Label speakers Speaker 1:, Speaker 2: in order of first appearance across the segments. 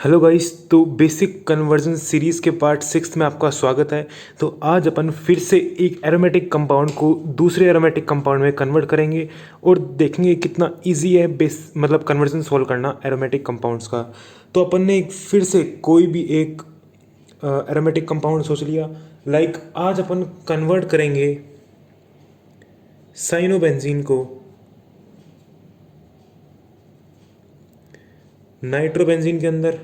Speaker 1: Hello guys. तो basic conversion series के part 6 में आपका स्वागत है। तो आज अपन फिर से एक एरोमेटिक कंपाउंड को दूसरे एरोमेटिक कंपाउंड में कन्वर्ट करेंगे और देखेंगे कितना इजी है मतलब कन्वर्जन सॉल्व करना एरोमेटिक कंपाउंड्स का। तो अपन ने फिर से कोई भी एक एरोमेटिक कंपाउंड सोच लिया। आज अपन कन्वर्ट करेंगे साइनोबेंजीन को नाइट्रोबेंजीन के अंदर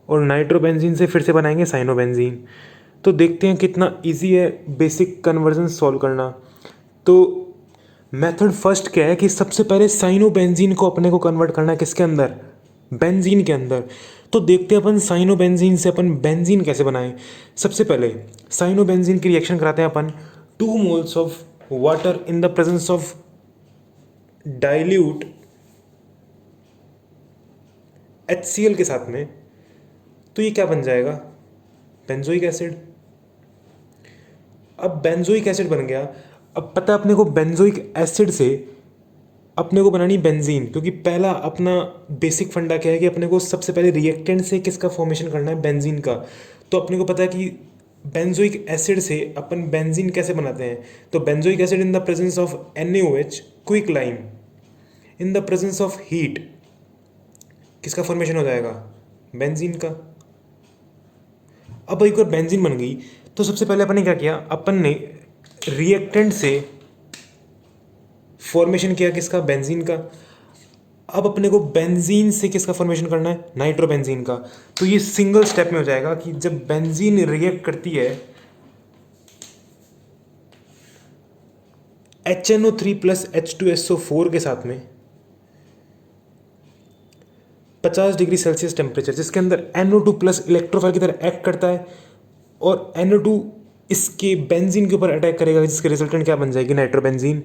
Speaker 1: और नाइट्रोबेंजीन से फिर से बनाएंगे साइनोबेंजीन। तो देखते हैं कितना इजी है बेसिक कन्वर्जन सॉल्व करना। तो मेथड फर्स्ट क्या है कि सबसे पहले साइनोबेंजीन को अपने को कन्वर्ट करना है किसके अंदर, बेंजीन के अंदर। तो देखते हैं अपन साइनोबेंजीन से अपन बेंजीन कैसे बनाएं। सबसे पहले साइनोबेंजीन की रिएक्शन कराते हैं अपन 2 moles of water in the presence of dilute HCl के साथ में। तो ये क्या बन जाएगा, बेंजोइक एसिड। अब बेंजोइक एसिड बन गया। अब पता है अपने को बेंजोइक एसिड से अपने को बनानी बेंजीन, क्योंकि पहला अपना बेसिक फंडा क्या है कि अपने को सबसे पहले रिएक्टेंट से किसका फॉर्मेशन करना है, बेंजीन का। तो अपने को पता है कि बेंजोइक एसिड से अपन बेंजीन कैसे बनाते हैं। तो benzoic acid in the presence of NaOH quick lime in the presence of heat किसका फॉर्मेशन हो जाएगा, बेंजीन का। अब एक बार बेंजीन बन गई तो सबसे पहले अपन ने क्या किया, अपन ने रिएक्टेंट से फॉर्मेशन किया किसका, बेंजीन का। अब अपने को बेंजीन से किसका फॉर्मेशन करना है, नाइट्रोबेंजीन का। तो ये सिंगल स्टेप में हो जाएगा कि जब बेंजीन रिएक्ट करती है HNO3 प्लस H2SO4 के साथ में 50 डिग्री सेल्सियस टेम्परेचर, जिसके अंदर NO2 प्लस इलेक्ट्रोफाइल की तरह एक्ट करता है और NO2 इसके बेंजीन के ऊपर अटैक करेगा, जिसके रिजल्टेंट क्या बन जाएगी, नाइट्रोबेंजीन।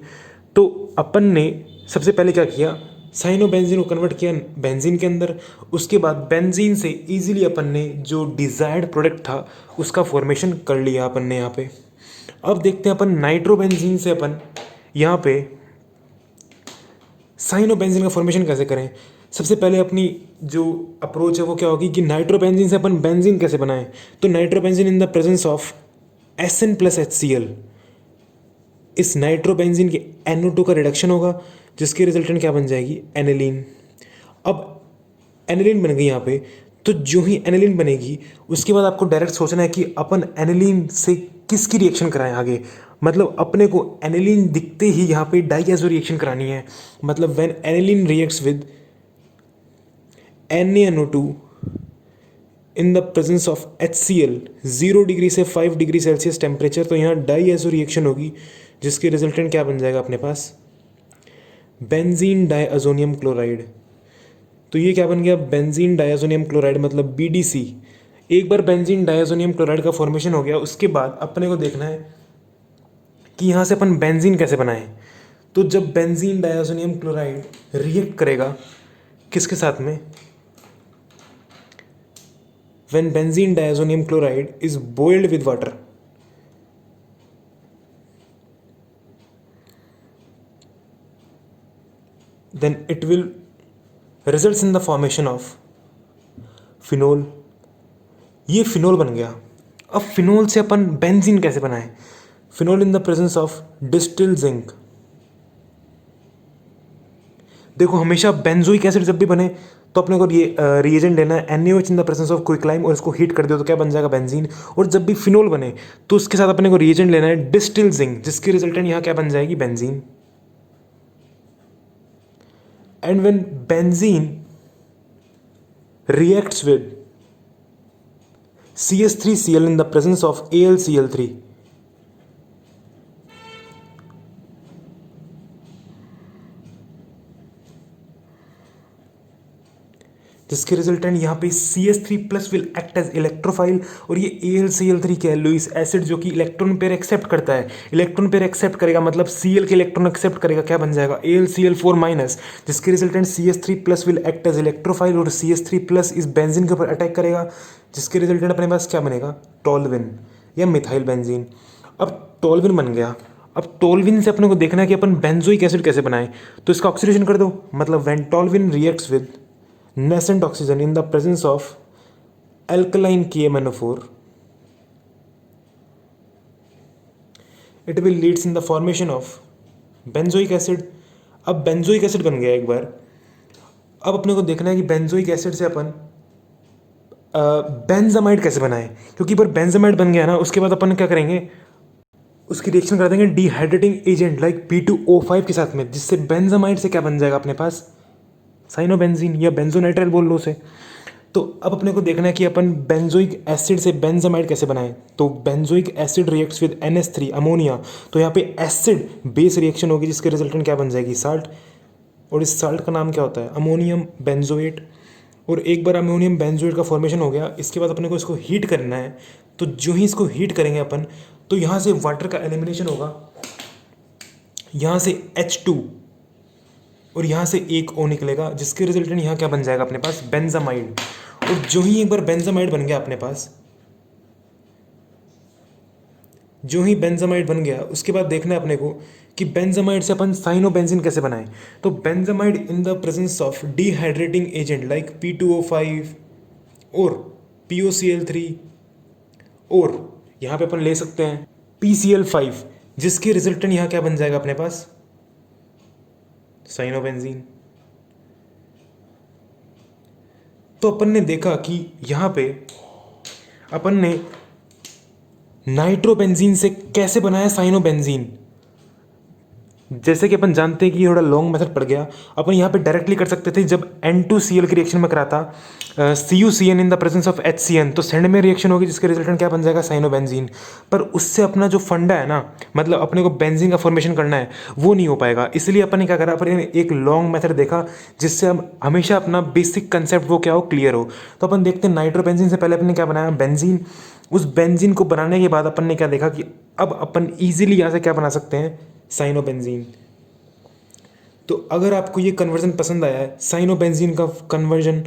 Speaker 1: तो अपन ने सबसे पहले क्या किया, साइनोबेंजीन को कन्वर्ट किया बेंजीन के अंदर। उसके बाद बेंजीन से इजीली अपन ने जो डिजायर्ड प्रोडक्ट था उसका फॉर्मेशन कर लिया अपन ने यहाँ पे। अब देखते हैं अपन नाइट्रोबेंजीन से अपन यहाँ पे साइनोबेंजीन का फॉर्मेशन कैसे करें। सबसे पहले अपनी जो अप्रोच है वो क्या होगी कि नाइट्रोबेंजीन से अपन बेंजीन कैसे बनाएं। तो nitrobenzene in the presence of SN plus HCl, इस नाइट्रोबेंजीन के NO2 का रिडक्शन होगा, जिसकी रिजल्टेंट क्या बन जाएगी, एनिलीन। अब एनिलीन बन गई यहाँ पे। तो जो ही एनिलीन बनेगी उसके बाद आपको डायरेक्ट सोचना है कि अपन एनिलीन से किसकी रिएक्शन कराएं आगे। मतलब अपने को एनिलीन दिखते ही यहाँ पे डाइएजो रिएक्शन करानी है। मतलब when aniline reacts with NaNO2 in the presence of HCl 0 degree से 5 डिग्री सेल्सियस टेम्परेचर, तो यहाँ डाइएजो रिएक्शन होगी, जिसकी रिजल्टेंट क्या बन जाएगा अपने पास, बेंजीन डाइअजोनियम क्लोराइड। तो ये क्या बन गया, बेंजीन डाइअजोनियम क्लोराइड मतलब BDC। एक बार बेंजीन डाइअजोनियम क्लोराइड का फॉर्मेशन हो गया, उसके बाद अपने को देखना है कि यहाँ से अपन बेंजीन कैसे बनाएं। तो जब बेंजीन डाइअजोनियम क्लोराइड रिएक्ट करेगा किसके साथ में, when benzene diazonium chloride is boiled with water, then it will results in the formation of phenol। ये फिनोल बन गया। अब फिनोल से अपन बेंजीन कैसे बनाएं, phenol in the presence of distil zinc. देखो हमेशा बेंजोइक एसिड जब भी बने तो अपने को ये रिएजेंट लेना है NaOH in the presence of quicklime, और इसको हीट कर दियो तो क्या बन जाएगा, बेंजीन। और जब भी फिनोल बने तो उसके साथ अपने को रिएजेंट लेना है डिस्टिल जिंक, जिसकी रिजल्टेंट यहाँ क्या बन जाएगी, benzene. And when benzene reacts with CH3Cl in the presence of AlCl3, जिसके रिजल्टेंट यहाँ पे CH3 plus will act as electrophile. और ये AlCl3 क्या है, लुईस एसिड, जो कि इलेक्ट्रॉन पेयर एक्सेप्ट करता है। इलेक्ट्रॉन पेयर एक्सेप्ट करेगा मतलब Cl के इलेक्ट्रॉन एक्सेप्ट करेगा, क्या बन जाएगा, AlCl4 माइनस, जिसके resultant CH3 plus will act as electrophile और CH3 प्लस इस बेंजीन के ऊपर अटैक करेगा, जिसके रिजल्टेंट अपने पास क्या बनेगा, टॉल्विन या मिथाइल बेंजीन। अब टॉल्विन बन गया। अब टोल्विन से अपने को देखना है कि अपन बेंजोइक एसिड कैसे बनाएं, तो इसका ऑक्सीडेशन कर दो। मतलब when toluene reacts with nascent oxygen in the presence of alkaline KMnO4, it will leads in the formation of benzoic acid। अब बेंजोइक एसिड बन गया एक बार। अब अपने को देखना है कि बेंजोइक एसिड से अपन बेंजामाइड कैसे बनाएं, क्योंकि एक बार बेंजामाइड बन गया ना, उसके बाद अपन क्या करेंगे, उसकी रिएक्शन कर देंगे डिहाइड्रेटिंग एजेंट लाइक P2O5 के साथ में, जिससे बेंजामाइड से क्या बन जाएगा अपने पास, साइनोबेंजीन या बेंजोनाइट्राइल बोल लो उसे। तो अब अपने को देखना है कि अपन बेंजोइक एसिड से बेंजामाइड कैसे बनाएं। तो benzoic acid reacts with NH3 ammonia, तो यहाँ पे एसिड बेस रिएक्शन होगी जिसके रिजल्टेंट क्या बन जाएगी, साल्ट। और इस साल्ट का नाम क्या होता है, अमोनियम बेंजोएट। और एक बार अमोनियम बेंजोएट का फॉर्मेशन हो गया, इसके बाद अपने को इसको हीट करना है। तो जो ही इसको हीट करेंगे अपन, तो यहाँ से वाटर का एलिमिनेशन होगा, यहाँ से H2 और यहाँ से एक O निकलेगा, जिसके रिजल्टेंट यहाँ क्या बन जाएगा अपने पास, बेंजामाइड। और जो ही एक बार बेंजामाइड बन गया अपने पास, जो ही बेंजामाइड बन गया, उसके बाद देखना है अपने को कि बेंजामाइड से अपन साइनोबेंजीन कैसे बनाएं। तो benzamide in the presence of dehydrating agent like P2O5 और POCl3, और यहाँ पे अपन ले सकते हैं PCl5, जिसके रिजल्टेंट यहाँ क्या बन जाएगा अपने पास, साइनोबेंजीन। तो अपन ने देखा कि यहाँ पे अपन ने नाइट्रोबेंजीन से कैसे बनाया साइनोबेंजीन। जैसे कि अपन जानते हैं कि थोड़ा लॉन्ग मेथड पड़ गया, अपन यहाँ पे डायरेक्टली कर सकते थे। जब N2Cl की रिएक्शन में कराता CuCN in the presence of HCN, तो सेंड में रिएक्शन होगी जिसके रिजल्टेंट क्या बन जाएगा, साइनोबेंजीन। पर उससे अपना जो फंडा है ना, मतलब अपने को बेंजीन का फॉर्मेशन करना है, वो नहीं हो पाएगा। इसलिए अपन ने क्या करा, अपन ने एक लॉन्ग मेथड देखा जिससे हम हमेशा अपना बेसिक कंसेप्ट वो क्या हो, क्लियर हो। तो अपन देखते हैं नाइट्रोबेंजीन से पहले अपन ने क्या बनाया, बेंजीन। उस बेंजीन को बनाने के बाद अपन ने क्या देखा कि अब अपन ईजिली यहाँ से क्या बना सकते हैं, साइनोबेंजीन। तो अगर आपको ये कन्वर्जन पसंद आया है, साइनोबेंजीन का कन्वर्जन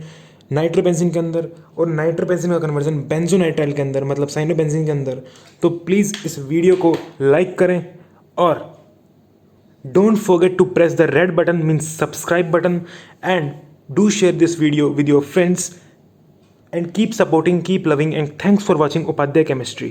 Speaker 1: नाइट्रोबेंजीन के अंदर और नाइट्रोबेंजीन का कन्वर्जन बेंजोनाइट्राइल के अंदर, मतलब साइनोबेंजीन के अंदर, तो प्लीज़ इस वीडियो को लाइक करें और don't forget to press the red button, means subscribe button, and do share this video with your friends, and keep supporting, keep loving, and thanks for watching Upadhyay Chemistry.